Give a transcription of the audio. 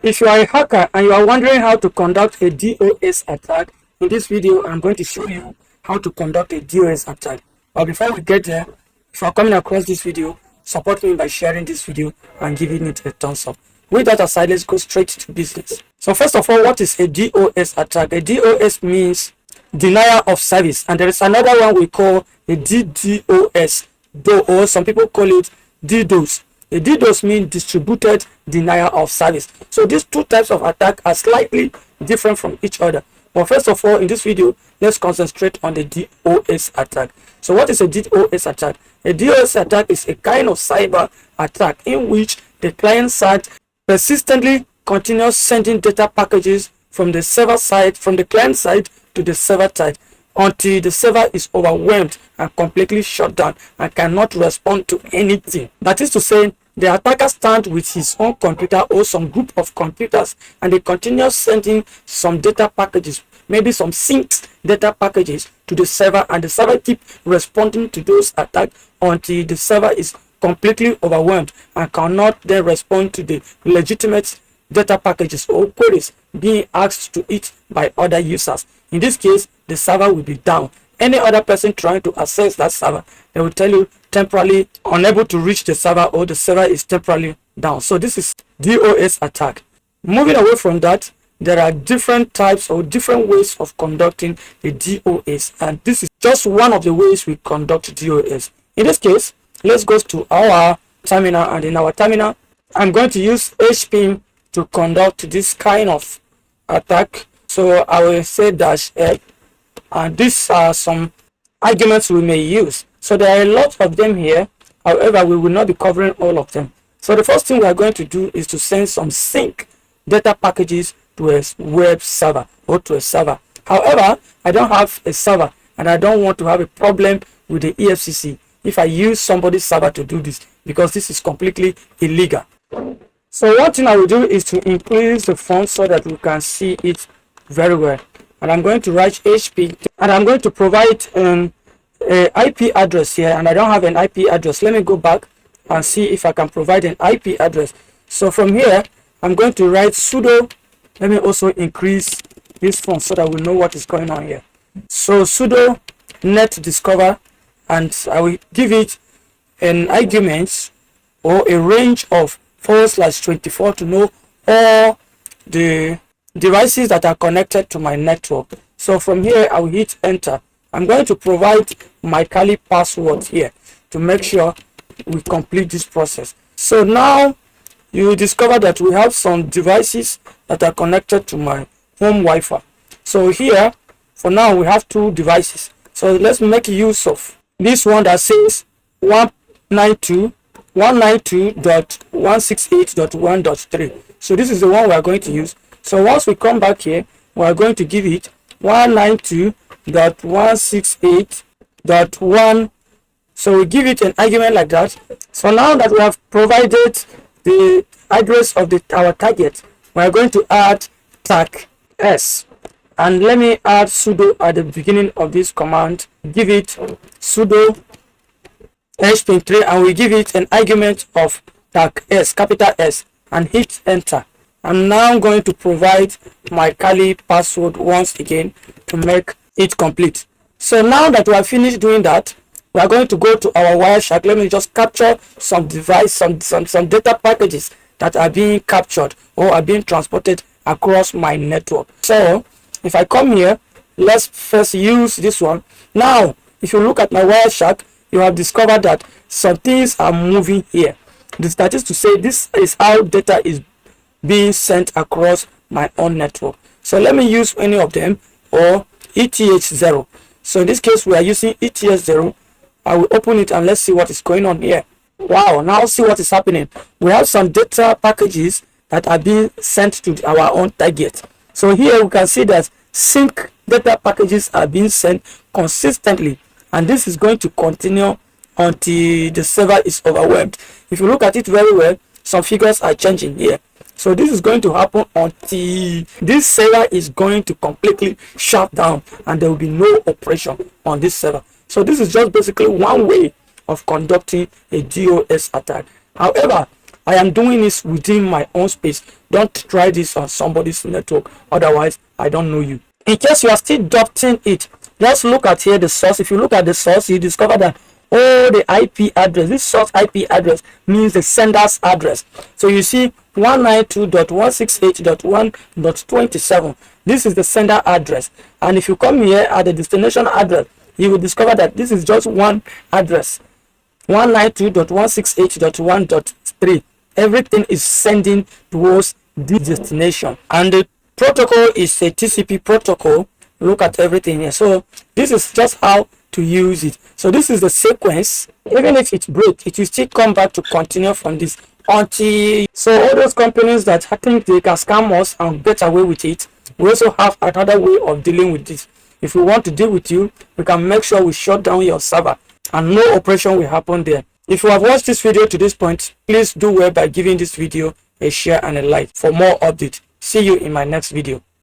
If you are a hacker and you are wondering how to conduct a DoS attack, in this video I'm going to show you how to conduct a DoS attack. But before we get there, if you are coming across this video, support me by sharing this video and giving it a thumbs up. With that aside, let's go straight to business. So first of all, what is a DoS attack? A DoS means denial of service, and there is another one we call a DDoS, or some people call it DDoS. A DDoS means distributed denial of service. So these two types of attack are slightly different from each other. But first of all, in this video, let's concentrate on the DOS attack. So what is a DOS attack? A DOS attack is a kind of cyber attack in which the client side persistently continues sending data packages from the server side, from the client side to the server side, until the server is overwhelmed and completely shut down and cannot respond to anything. That is to say, the attacker stands with his own computer or some group of computers, and they continue sending some data packages, maybe some synced data packages to the server, and the server keeps responding to those attacks until the server is completely overwhelmed and cannot then respond to the legitimate data packages or queries being asked to it by other users. In this case, the server will be down. Any other person trying to access that server, they will tell you temporarily unable to reach the server, or the server is temporarily down. So this is DOS attack. Moving away from that, there are different types or different ways of conducting a DOS, and this is just one of the ways we conduct DOS. In this case, let's go to our terminal, and in our terminal, I'm going to use HP to conduct this kind of attack. So I will say -F, and these are some arguments we may use. So there are a lot of them here. However, we will not be covering all of them. So the first thing we are going to do is to send some sync data packages to a web server or to a server. However, I don't have a server, and I don't want to have a problem with the EFCC if I use somebody's server to do this, because this is completely illegal. So one thing I will do is to increase the font so that we can see it very well. And I'm going to write HP, and I'm going to provide an IP address here, and I don't have an IP address. Let me go back and see if I can provide an IP address. So from here, I'm going to write sudo. Let me also increase this font so that we know what is going on here. So sudo net discover, and I will give it an argument or a range of /24 to know all the devices that are connected to my network. So from here, I will hit enter. I'm going to provide my Kali password here to make sure we complete this process. So now you will discover that we have some devices that are connected to my home Wi-Fi. So here, for now, we have two devices. So let's make use of this one that says 192.168.1.3. So this is the one we are going to use. So once we come back here, we are going to give it 192.168.1. So we give it an argument like that. So now that we have provided the address of our target, we are going to add tag s, and let me add sudo at the beginning of this command. Give it sudo hpin3, and we give it an argument of tag s, capital S, and hit enter. I'm now going to provide my Kali password once again to make it complete. So now that we have finished doing that, we are going to go to our Wireshark. Let me just capture some device, some data packages that are being captured or are being transported across my network. So if I come here, let's first use this one. Now, if you look at my Wireshark, you have discovered that some things are moving here. That is to say, this is how data is being sent across my own network. So let me use any of them, or ETH0. So in this case, we are using ETH0. I will open it and let's see what is going on here. Wow, now see what is happening. We have some data packages that are being sent to our own target. So here we can see that sync data packages are being sent consistently, and this is going to continue until the server is overwhelmed. If you look at it very well, some figures are changing here. So this is going to happen until this server is going to completely shut down and there will be no operation on this server. So this is just basically one way of conducting a DOS attack. However, I am doing this within my own space. Don't try this on somebody's network, otherwise I don't know you. In case you are still doubting it, just look at here the source. If you look at the source, you discover that the IP address, this source IP address means the sender's address. So you see 192.168.1.27. this is the sender address, and if you come here at the destination address, you will discover that this is just one address, 192.168.1.3. everything is sending towards this destination, and the protocol is a TCP protocol. Look at everything here. So this is just how to use it. So this is the sequence. Even if it breaks, it will still come back to continue from this until. So all those companies that think they can scam us and get away with it, we also have another way of dealing with this. If we want to deal with you, we can make sure we shut down your server and no operation will happen there. If you have watched this video to this point, please do well by giving this video a share and a like for more updates. See you in my next video.